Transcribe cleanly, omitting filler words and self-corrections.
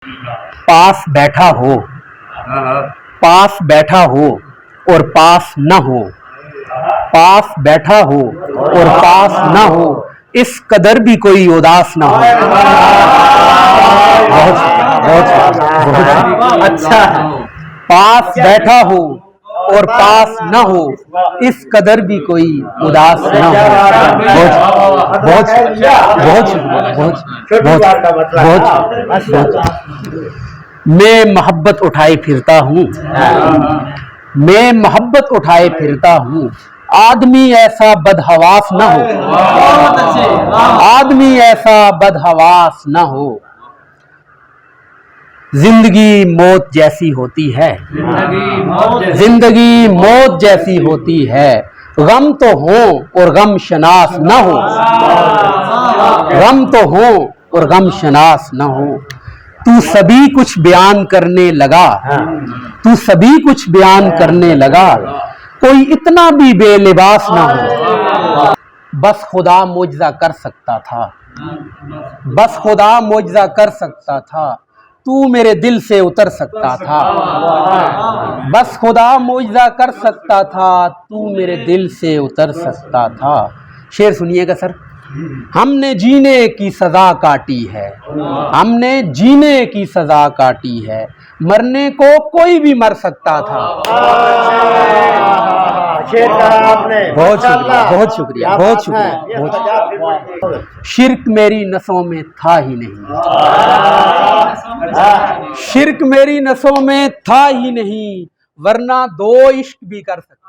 पास बैठा हो, पास बैठा हो और पास न हो, पास बैठा हो और पास न हो, इस कदर भी कोई उदास ना हो। बहुत अच्छा। पास बैठा हो और पास न हो, इस कदर भी कोई उदास ना हो। बहुत बहुत बहुत बहुत बहुत। मैं मोहब्बत उठाए फिरता हूँ, मैं मोहब्बत उठाए फिरता हूँ, आदमी ऐसा बदहवास न हो, आदमी ऐसा बदहवास न हो। जिंदगी मौत जैसी होती है, जिंदगी मौत जैसी होती है, गम तो हो और गम शनास न हो, गम तो हो और गम शनास न हो। तू सभी कुछ बयान करने लगा, तू सभी कुछ बयान करने लगा, कोई इतना भी बेलिबास ना हो। बस खुदा मुआजिज़ा कर सकता था, बस खुदा मुआजिज़ा कर सकता था, तू मेरे दिल से उतर सकता था। बस खुदा मुआजिज़ा कर सकता था, तू मेरे दिल से उतर सकता था। शेर सुनिएगा सर। हमने जीने की सजा काटी है, हमने जीने की सजा काटी है, मरने को कोई भी मर सकता था। बहुत शुक्रिया, बहुत शुक्रिया, बहुत शुक्रिया, बहुत। शिर्क मेरी नसों में था ही नहीं, शिर्क मेरी नसों में था ही नहीं, वरना दो इश्क भी कर सकता।